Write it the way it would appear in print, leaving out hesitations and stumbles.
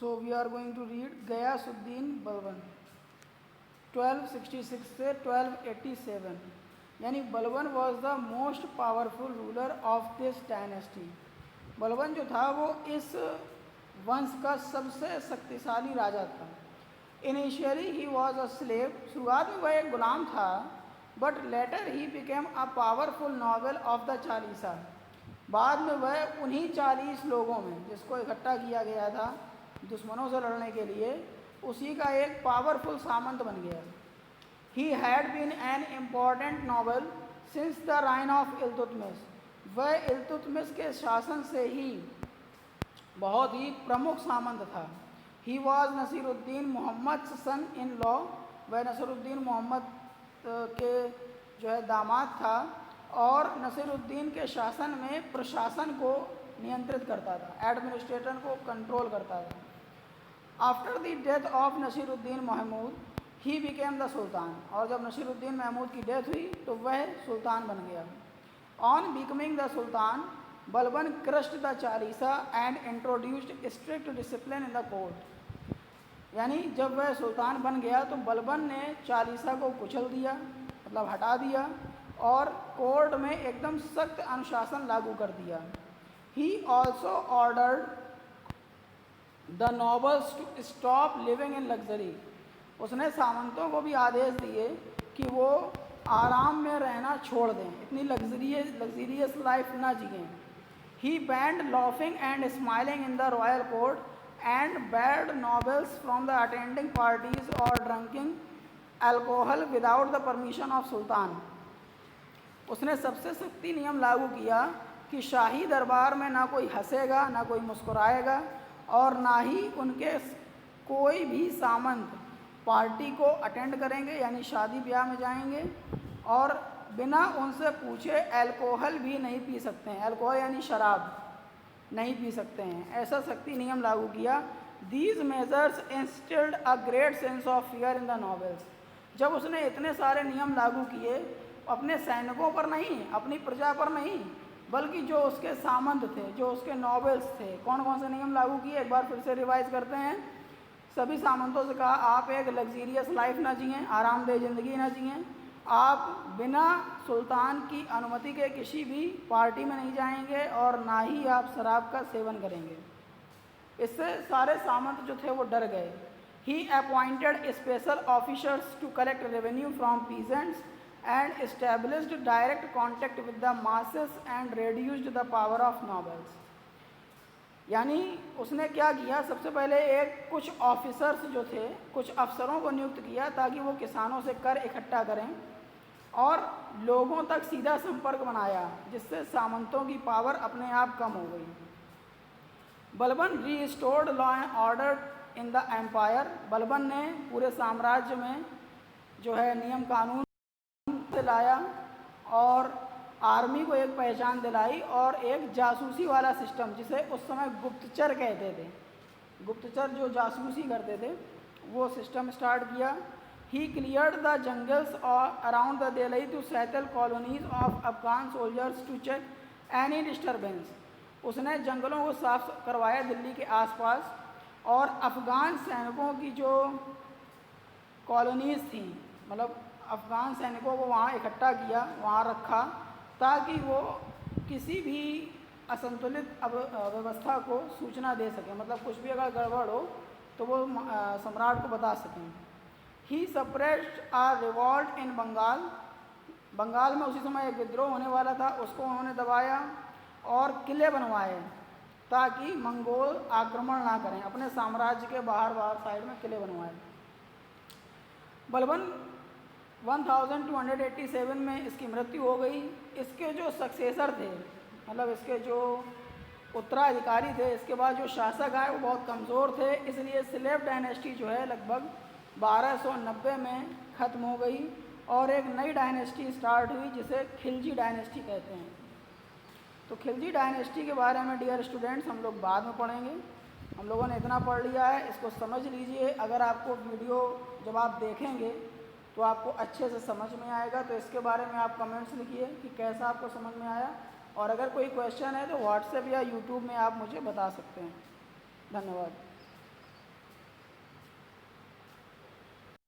So we are going to read Ghiyasuddin Balban 1266 से 1287। यानी Balban was the most powerful ruler of this dynasty. Balban जो था वो इस वंश का सबसे शक्तिशाली राजा था। Initially he was a slave, शुरुआत में वह एक गुलाम था, but later he became a powerful novel of the Chalisa. बाद में वह उन्हीं 40 लोगों में जिसको इकट्ठा किया गया था दुश्मनों से लड़ने के लिए, उसी का एक पावरफुल सामंत बन गया। He had been an important noble since the reign of Iltutmish. वह इल्तुतमिश के शासन से ही बहुत ही प्रमुख सामंत था। He was Nasiruddin Mohammad son in law. वह नसीरुद्दीन मोहम्मद के जो है दामाद था और नसीरुद्दीन के शासन में प्रशासन को नियंत्रित करता था, एडमिनिस्ट्रेशन को कंट्रोल करता था। After the death of Nasiruddin Mahmud he became the sultan. और जब नसीरुद्दीन महमूद की डेथ हुई तो वह सुल्तान बन गया। On becoming the sultan Balban crushed the Chalisa and introduced strict discipline in the court. यानी जब वह सुल्तान बन गया तो बलबन ने चालीसा को कुचल दिया, मतलब हटा दिया, और कोर्ट में एकदम सख्त अनुशासन लागू कर दिया। He also ordered the nobles to stop living in luxury. उसने सामंतों को भी आदेश दिए कि वो आराम में रहना छोड़ दें, इतनी लग्जरियस लाइफ ना जिएं। He banned laughing and smiling in the royal court and banned nobles from the attending parties और drunking alcohol without the permission of sultan. उसने सबसे सख्ती नियम लागू किया कि शाही दरबार में ना कोई हंसेगा, ना कोई मुस्कुराएगा, और ना ही उनके कोई भी सामंत पार्टी को अटेंड करेंगे, यानी शादी ब्याह में जाएंगे, और बिना उनसे पूछे अल्कोहल भी नहीं पी सकते हैं। अल्कोहल यानी शराब नहीं पी सकते हैं, ऐसा सख्ती नियम लागू किया। These measures instilled a great sense of fear in the novels. जब उसने इतने सारे नियम लागू किए, अपने सैनिकों पर नहीं, अपनी प्रजा पर नहीं, बल्कि जो उसके सामंत थे, जो उसके नॉवेल्स थे, कौन कौन से नियम लागू किए एक बार फिर से रिवाइज करते हैं। सभी सामंतों से कहा आप एक लग्जीरियस लाइफ ना जिएं, आरामदेह ज़िंदगी ना जिएं, आप बिना सुल्तान की अनुमति के किसी भी पार्टी में नहीं जाएंगे, और ना ही आप शराब का सेवन करेंगे। इससे सारे सामंत जो थे वो डर गए। He appointed special officers to collect revenue from peasants and established direct contact with the masses and reduced the power of nobles. यानी उसने क्या किया, सबसे पहले कुछ ऑफिसर्स जो थे, कुछ अफसरों को नियुक्त किया ताकि वो किसानों से कर इकट्ठा करें, और लोगों तक सीधा संपर्क बनाया, जिससे सामंतों की पावर अपने आप कम हो गई। Balban restored law and order in the empire. Balban ने पूरे साम्राज्य में जो है नियम कानून लाया, और आर्मी को एक पहचान दिलाई, और एक जासूसी वाला सिस्टम, जिसे उस समय गुप्तचर कहते थे, गुप्तचर जो जासूसी करते थे, वो सिस्टम स्टार्ट किया। He cleared the jungles around the Delhi to settle colonies of Afghan soldiers to check any disturbance. उसने जंगलों को साफ करवाया दिल्ली के आसपास, और अफ़गान सैनिकों की जो कॉलोनीज़ थी, मतलब अफ़गान सैनिकों को वहाँ इकट्ठा किया, वहाँ रखा, ताकि वो किसी भी असंतुलित व्यवस्था को सूचना दे सकें, मतलब कुछ भी अगर गड़बड़ हो तो वो सम्राट को बता सकें। He suppressed a revolt in Bengal. Bengal में उसी समय एक विद्रोह होने वाला था, उसको उन्होंने दबाया, और किले बनवाए ताकि मंगोल आक्रमण ना करें। अपने साम्राज्य के बाहर साइड में किले बनवाए। बलबन 1287 में इसकी मृत्यु हो गई। इसके जो सक्सेसर थे, मतलब इसके जो उत्तराधिकारी थे, इसके बाद जो शासक आए वो बहुत कमज़ोर थे, इसलिए स्लेव डायनेस्टी जो है लगभग 1290 में ख़त्म हो गई, और एक नई डायनेस्टी स्टार्ट हुई जिसे खिलजी डायनेस्टी कहते हैं। तो खिलजी डायनेस्टी के बारे में डियर स्टूडेंट्स हम लोग बाद में पढ़ेंगे। हम लोगों ने इतना पढ़ लिया है, इसको समझ लीजिए। अगर आपको वीडियो जब आप देखेंगे तो आपको अच्छे से समझ में आएगा, तो इसके बारे में आप कमेंट्स लिखिए कि कैसा आपको समझ में आया, और अगर कोई क्वेश्चन है तो व्हाट्सएप या यूट्यूब में आप मुझे बता सकते हैं। धन्यवाद।